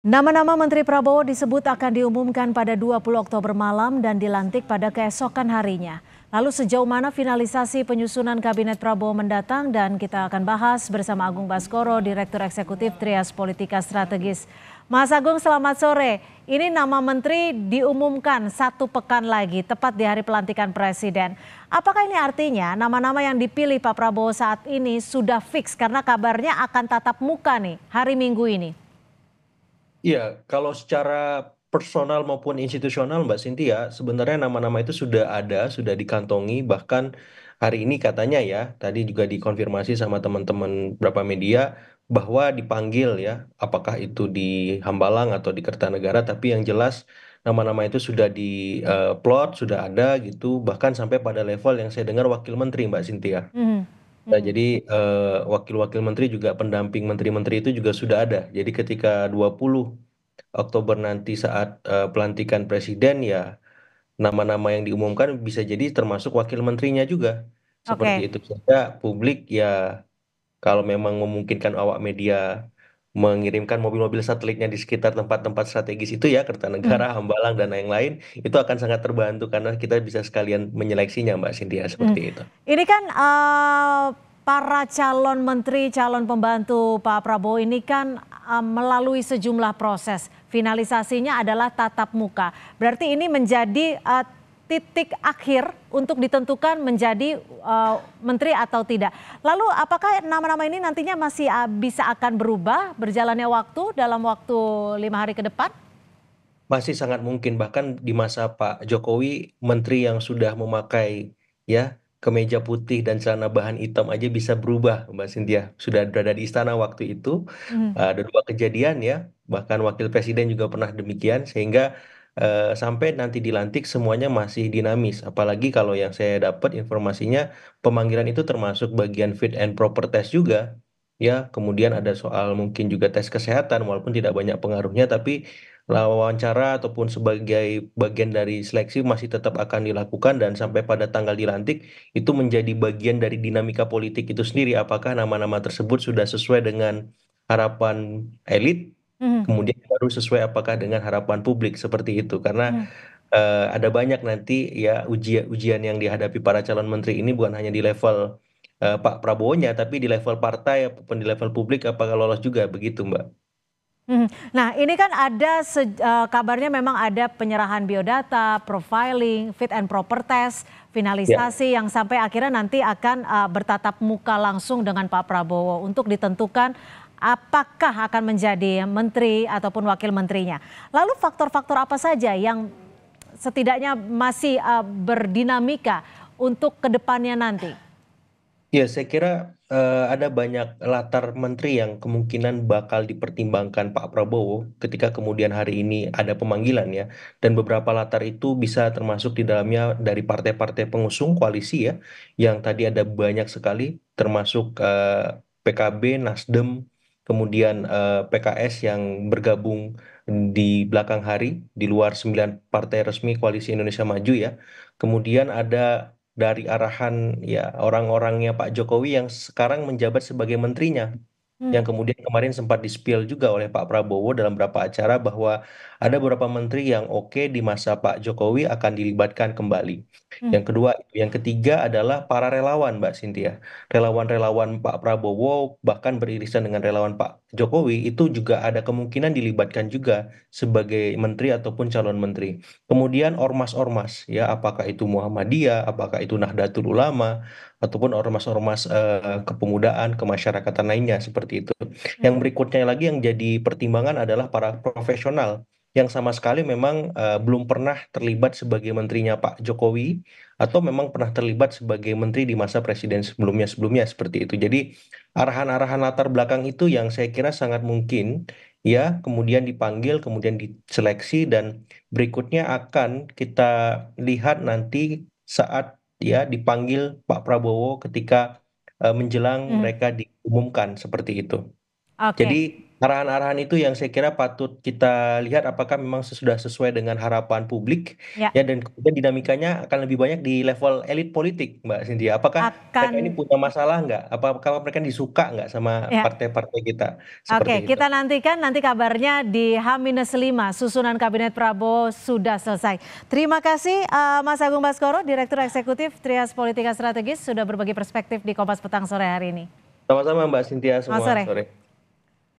Nama-nama Menteri Prabowo disebut akan diumumkan pada 20 Oktober malam dan dilantik pada keesokan harinya. Lalu sejauh mana finalisasi penyusunan Kabinet Prabowo mendatang, dan kita akan bahas bersama Agung Baskoro, Direktur Eksekutif Trias Politika Strategis. Mas Agung, selamat sore. Ini nama menteri diumumkan satu pekan lagi, tepat di hari pelantikan Presiden. Apakah ini artinya nama-nama yang dipilih Pak Prabowo saat ini sudah fix karena kabarnya akan tatap muka nih hari Minggu ini? Iya, kalau secara personal maupun institusional Mbak Cynthia, sebenarnya nama-nama itu sudah ada, sudah dikantongi, bahkan hari ini katanya ya, tadi juga dikonfirmasi sama teman-teman beberapa media, bahwa dipanggil ya, apakah itu di Hambalang atau di Kertanegara, tapi yang jelas nama-nama itu sudah di plot, sudah ada gitu, bahkan sampai pada level yang saya dengar wakil menteri Mbak Cynthia. Mhm, Nah, mhm. jadi wakil-wakil menteri juga pendamping menteri-menteri itu juga sudah ada. Jadi ketika 20 Oktober nanti saat pelantikan presiden ya nama-nama yang diumumkan bisa jadi termasuk wakil menterinya juga. Seperti Oke. itu saja publik ya kalau memang memungkinkan awak media mengirimkan mobil-mobil satelitnya di sekitar tempat-tempat strategis itu ya Kertanegara, Mhm, Hambalang dan lain-lain itu akan sangat terbantu karena kita bisa sekalian menyeleksinya Mbak Cynthia mhm. seperti itu. Ini kan para calon menteri, calon pembantu Pak Prabowo ini kan melalui sejumlah proses. Finalisasinya adalah tatap muka. Berarti ini menjadi titik akhir untuk ditentukan menjadi menteri atau tidak. Lalu apakah nama-nama ini nantinya masih bisa akan berubah berjalannya waktu dalam waktu 5 hari ke depan? Masih sangat mungkin bahkan di masa Pak Jokowi menteri yang sudah memakai ya kemeja putih dan celana bahan hitam aja bisa berubah Mbak Cynthia. Sudah berada di istana waktu itu. Mhm. Ada dua kejadian ya, bahkan wakil presiden juga pernah demikian sehingga sampai nanti dilantik semuanya masih dinamis. Apalagi kalau yang saya dapat informasinya pemanggilan itu termasuk bagian fit and proper test juga. Ya, kemudian ada soal mungkin juga tes kesehatan walaupun tidak banyak pengaruhnya tapi wawancara ataupun sebagai bagian dari seleksi masih tetap akan dilakukan dan sampai pada tanggal dilantik itu menjadi bagian dari dinamika politik itu sendiri. Apakah nama-nama tersebut sudah sesuai dengan harapan elit, Mhm, kemudian baru sesuai apakah dengan harapan publik seperti itu. Karena mhm. ada banyak nanti ya ujian-ujian yang dihadapi para calon menteri ini bukan hanya di level Pak Prabowo-nya, tapi di level partai ataupun di level publik apakah lolos juga begitu, Mbak? Mhm. Nah, ini kan ada kabarnya memang ada penyerahan biodata, profiling, fit and proper test, Ya. finalisasi yang sampai akhirnya nanti akan bertatap muka langsung dengan Pak Prabowo untuk ditentukan apakah akan menjadi menteri ataupun wakil menterinya. Lalu faktor-faktor apa saja yang setidaknya masih berdinamika untuk kedepannya nanti? Ya, saya kira ada banyak latar menteri yang kemungkinan bakal dipertimbangkan Pak Prabowo ketika kemudian hari ini ada pemanggilan ya. Dan beberapa latar itu bisa termasuk di dalamnya dari partai-partai pengusung koalisi ya, yang tadi ada banyak sekali, termasuk PKB, Nasdem, kemudian PKS yang bergabung di belakang hari di luar 9 partai resmi Koalisi Indonesia Maju ya. Kemudian ada dari arahan ya orang-orangnya Pak Jokowi yang sekarang menjabat sebagai menterinya yang Hmm, kemudian kemarin sempat di-spill juga oleh Pak Prabowo dalam beberapa acara bahwa ada beberapa menteri yang oke di masa Pak Jokowi akan dilibatkan kembali. hmm, Yang kedua, yang ketiga adalah para relawan, Mbak Cynthia. Relawan-relawan Pak Prabowo bahkan beririsan dengan relawan Pak Jokowi itu juga ada kemungkinan dilibatkan juga sebagai menteri ataupun calon menteri. Kemudian ormas-ormas ya, apakah itu Muhammadiyah, apakah itu Nahdlatul Ulama, ataupun ormas-ormas kepemudaan, kemasyarakatan lainnya seperti itu. Yang hmm. berikutnya lagi yang jadi pertimbangan adalah para profesional yang sama sekali memang belum pernah terlibat sebagai menterinya Pak Jokowi atau memang pernah terlibat sebagai menteri di masa presiden sebelumnya seperti itu. Jadi arahan-arahan latar belakang itu yang saya kira sangat mungkin ya kemudian dipanggil, kemudian diseleksi dan berikutnya akan kita lihat nanti saat ya dipanggil Pak Prabowo ketika menjelang Hmm. mereka diumumkan seperti itu. Oke, Jadi arahan-arahan itu yang saya kira patut kita lihat apakah memang sudah sesuai dengan harapan publik ya ya, dan kemudian dinamikanya akan lebih banyak di level elit politik, Mbak Cynthia. Apakah mereka ini akan punya masalah nggak? Apakah mereka disuka nggak sama ya. partai-partai kita seperti Oke, itu? kita nantikan nanti kabarnya di H-5 susunan Kabinet Prabowo sudah selesai. Terima kasih Mas Agung Baskoro, Direktur Eksekutif Trias Politika Strategis sudah berbagi perspektif di Kompas Petang sore hari ini. Sama-sama Mbak Cynthia, Selamat semua sore. sore.